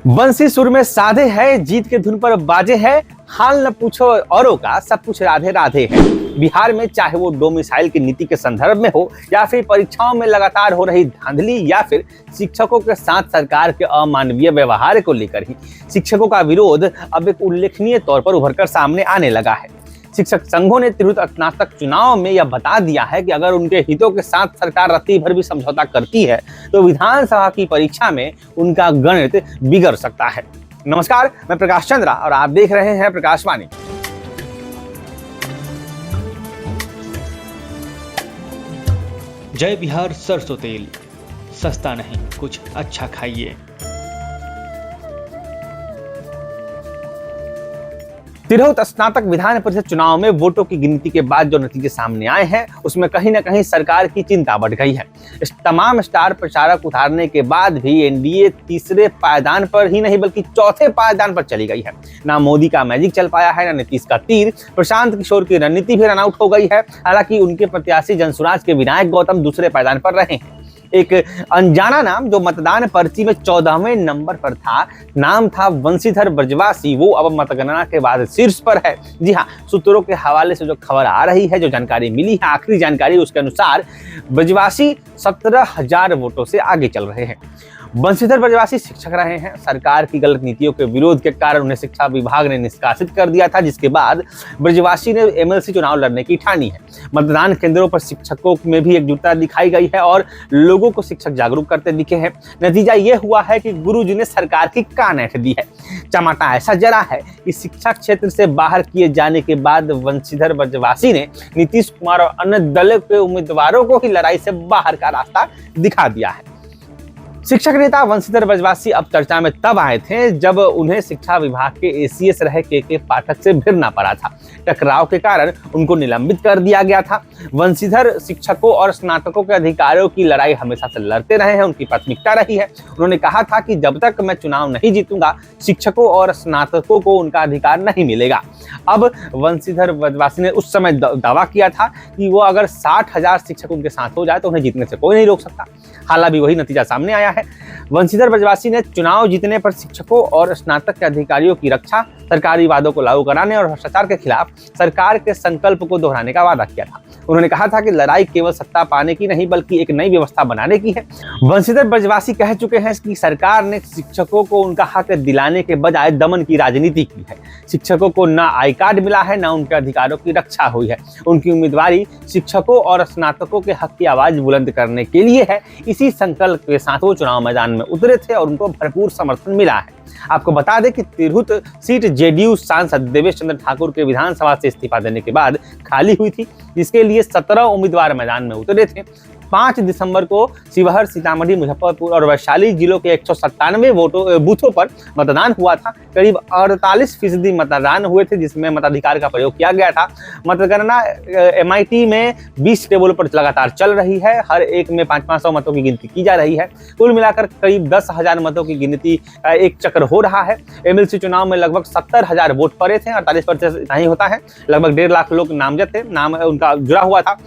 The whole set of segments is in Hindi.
बंसी सुर में साधे है, जीत के धुन पर बाजे है, हाल न पूछो औरों का, सब कुछ राधे राधे है। बिहार में चाहे वो डोमिसाइल की नीति के संदर्भ में हो या फिर परीक्षाओं में लगातार हो रही धांधली या फिर शिक्षकों के साथ सरकार के अमानवीय व्यवहार को लेकर ही शिक्षकों का विरोध अब एक उल्लेखनीय तौर पर उभरकर सामने आने लगा है। शिक्षक संघों ने तिरहुत स्नातक चुनाव में यह बता दिया है कि अगर उनके हितों के साथ सरकार रत्ती भर भी समझौता करती है तो विधानसभा की परीक्षा में उनका गणित बिगड़ सकता है। नमस्कार, मैं प्रकाश चंद्रा और आप देख रहे हैं प्रकाशवाणी। जय बिहार सरसों तेल, सस्ता नहीं कुछ अच्छा खाइए। तिरहुत स्नातक विधान परिषद चुनाव में वोटों की गिनती के बाद जो नतीजे सामने आए हैं उसमें कहीं न कहीं सरकार की चिंता बढ़ गई है। इस तमाम स्टार प्रचारक उतारने के बाद भी एनडीए तीसरे पायदान पर ही नहीं बल्कि चौथे पायदान पर चली गई है। ना मोदी का मैजिक चल पाया है, ना नीतीश का तीर। प्रशांत किशोर की रणनीति भी रन आउट हो गई है। हालांकि उनके प्रत्याशी जनसुराज के विनायक गौतम दूसरे पायदान पर रहे हैं। एक अनजाना नाम जो मतदान पर्ची में 14वें नंबर पर था, नाम था बंसीधर ब्रजवासी, वो अब मतगणना के बाद शीर्ष पर है। जी हाँ, सूत्रों के हवाले से जो खबर आ रही है, जो जानकारी मिली है, आखिरी जानकारी उसके अनुसार ब्रजवासी 17,000 वोटों से आगे चल रहे हैं। बंसीधर ब्रजवासी शिक्षक रहे हैं। सरकार की गलत नीतियों के विरोध के कारण उन्हें शिक्षा विभाग ने निष्कासित कर दिया था, जिसके बाद ब्रजवासी ने एमएलसी चुनाव लड़ने की ठानी है। मतदान केंद्रों पर शिक्षकों में भी एकजुटता दिखाई गई है और लोगों को शिक्षक जागरूक करते दिखे हैं। नतीजा ये हुआ है कि गुरुजी ने सरकार की कान ऐंठ दी है। चमाटा ऐसा जरा है कि शिक्षा क्षेत्र से बाहर किए जाने के बाद बंसीधर ब्रजवासी ने नीतीश कुमार और अन्य दलों के उम्मीदवारों को ही लड़ाई से बाहर का रास्ता दिखा दिया है। शिक्षक नेता बंसीधर ब्रजवासी अब चर्चा में तब आए थे जब उन्हें शिक्षा विभाग के एसीएस रहे के पाठक से भिड़ना पड़ा था। टकराव के कारण उनको निलंबित कर दिया गया था। बंसीधर शिक्षकों और स्नातकों के अधिकारियों की लड़ाई हमेशा से लड़ते रहे हैं, उनकी प्राथमिकता रही है। उन्होंने कहा था कि जब तक मैं चुनाव नहीं जीतूंगा शिक्षकों और स्नातकों को उनका अधिकार नहीं मिलेगा। अब बंसीधर ब्रजवासी ने उस समय दावा किया था कि वो अगर 60,000 शिक्षक उनके साथ हो जाए तो उन्हें जीतने से कोई नहीं रोक सकता। हालांकि वही नतीजा सामने आया है। बंसीधर ब्रजवासी ने चुनाव जीतने पर शिक्षकों और स्नातक के अधिकारियों की रक्षा, सरकारी वादों को लागू कराने और भ्रष्टाचार के खिलाफ सरकार के संकल्प को दोहराने का वादा किया था। उन्होंने कहा था कि लड़ाई केवल सत्ता पाने की नहीं बल्कि एक नई व्यवस्था बनाने की है। बंसीधर ब्रजवासी कह चुके हैं कि सरकार ने शिक्षकों को उनका हक दिलाने के बजाय दमन की राजनीति की है। शिक्षकों को ना आई कार्ड मिला है, ना उनके अधिकारों की रक्षा हुई है। उनकी उम्मीदवारी शिक्षकों और स्नातकों के हक की आवाज बुलंद करने के लिए है। इसी संकल्प के साथ वो चुनाव मैदान में उतरे थे और उनको भरपूर समर्थन मिला है। आपको बता दें कि तिरहुत सीट जेडीयू सांसद देवेश चंद्र ठाकुर के विधानसभा से इस्तीफा देने के बाद खाली हुई थी, जिसके लिए 17 उम्मीदवार मैदान में उतरे थे। 5 दिसंबर को शिवहर, सीतामढ़ी, मुजफ्फरपुर और वैशाली जिलों के 197 बूथों पर मतदान हुआ था। करीब 48% मतदान हुए थे, जिसमें मताधिकार का प्रयोग किया गया था। मतगणना एमआईटी में 20 टेबल पर लगातार चल रही है। हर एक में 500 मतों की गिनती की जा रही है। कुल मिलाकर करीब 10,000 मतों की गिनती एक चक्र हो रहा है। एमएलसी चुनाव में लगभग 70,000 वोट पड़े थे। 48% इतना ही होता है। लगभग 1.5 लाख लोग नामजद थे, नाम उनका जुड़ा हुआ था।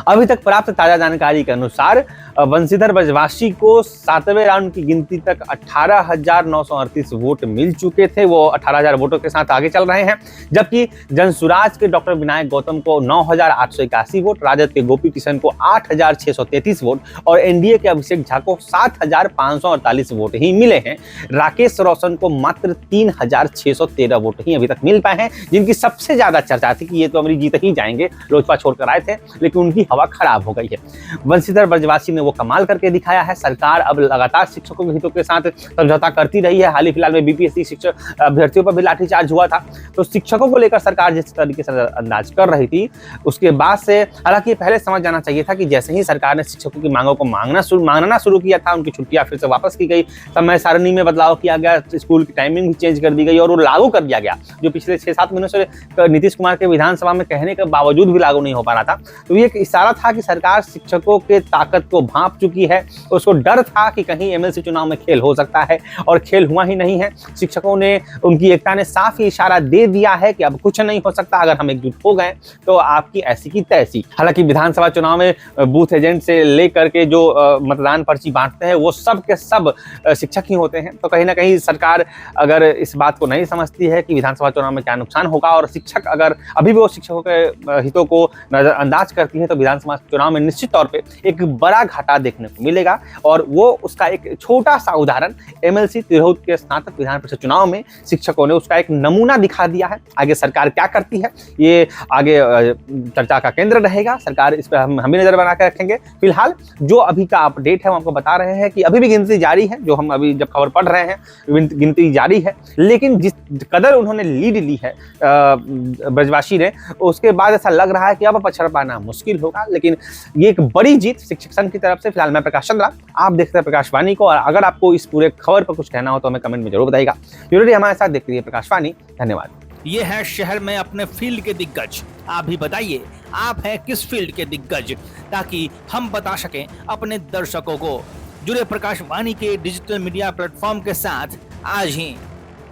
अभी तक प्राप्त ताजा जानकारी के अनुसार बंसीधर ब्रजवासी को 7वें राउंड की गिनती तक 18,938 वोट मिल चुके थे। वो 18,000 वोटों के साथ आगे चल रहे हैं, जबकि जनसुराज के डॉक्टर विनायक गौतम को 9,881 वोट, राजद के गोपी किशन को 8,633 वोट और एनडीए के अभिषेक झा को 7,548 वोट ही मिले हैं। राकेश रोशन को मात्र 3,613 वोट ही अभी तक मिल पाए हैं, जिनकी सबसे ज्यादा चर्चा थी कि ये तो अमरीकी जीत ही जाएंगे। लोजपा छोड़कर आए थे, लेकिन उनकी हवा खराब हो गई है। बंसीधर ब्रजवासी ने वो कमाल करके दिखाया है। सरकार अब लगातार शिक्षकों के हितों के साथ समझौता करती रही है। हाल ही फिलहाल में बीपीएससी शिक्षक अभ्यर्थियों पर भी लाठीचार्ज हुआ था। तो शिक्षकों को लेकर सरकार जिस तरीके से अंदाज कर रही थी, उसके बाद से हालांकि पहले समझ जाना चाहिए था कि जैसे ही सरकार ने शिक्षकों की मांगों को मांगना शुरू किया था, उनकी छुट्टियां फिर से वापस की गई, समय सारणी में बदलाव किया गया, स्कूल की टाइमिंग भी चेंज कर दी गई और वो लागू कर दिया गया, जो पिछले 6-7 महीनों से नीतीश कुमार के विधानसभा में कहने के बावजूद भी लागू नहीं हो पा रहा था। तो ये एक इशारा था कि सरकार शिक्षकों के ताकत को भांप चुकी है। उसको डर था कि कहीं एमएलसी चुनाव में खेल हो सकता है और खेल हुआ ही नहीं है। शिक्षकों ने, उनकी एकता ने साफ ही इशारा दे दिया है कि अब कुछ नहीं हो सकता, अगर हम एकजुट हो गए तो आपकी ऐसी की तैसी। हालांकि विधानसभा चुनाव में बूथ एजेंट से लेकर के जो मतदान पर्ची बांटते हैं वो सब के सब शिक्षक ही होते हैं। तो कहीं ना कहीं सरकार अगर इस बात को नहीं समझती है कि विधानसभा चुनाव में क्या नुकसान होगा और शिक्षक अगर अभी भी वो शिक्षकों के हितों को नजरअंदाज करती है, तो विधानसभा चुनाव में निश्चित तौर पे एक बड़ा घाटा देखने को मिलेगा। और वो उसका एक छोटा सा उदाहरण एमएलसी तिरहुत के स्नातक विधान परिषद चुनाव में शिक्षकों ने उसका एक नमूना दिखा दिया है। आगे सरकार क्या करती है ये आगे चर्चा का केंद्र रहेगा। सरकार इस पर हम भी नजर बना के रखेंगे। फिलहाल जो अभी का अपडेट है वो आपको बता रहे हैं कि अभी भी गिनती जारी है। जो हम अभी जब खबर पढ़ रहे हैं गिनती जारी है, लेकिन जिस कदर उन्होंने लीड ली है ब्रजवासी ने, उसके बाद ऐसा लग रहा है कि अब पछड़ पाना मुश्किल होगा। लेकिन ये एक बड़ी जीत शिक्षक संघ की तरफ से। फिलहाल मैं प्रकाश चंद्रा, आप देखते हैं प्रकाशवाणी को, और अगर आपको इस पूरे खबर पर कुछ कहना हो तो हमें कमेंट में जरूर बताइएगा। जरूरी हमारे साथ देखते रहिए प्रकाशवाणी। धन्यवाद। ये है शहर में अपने फील्ड के दिग्गज। आप भी बताइए, आप हैं किस फील्ड के दिग्गज, ताकि हम बता सकें अपने दर्शकों को। जुड़े प्रकाशवाणी के डिजिटल मीडिया प्लेटफॉर्म के साथ आज ही।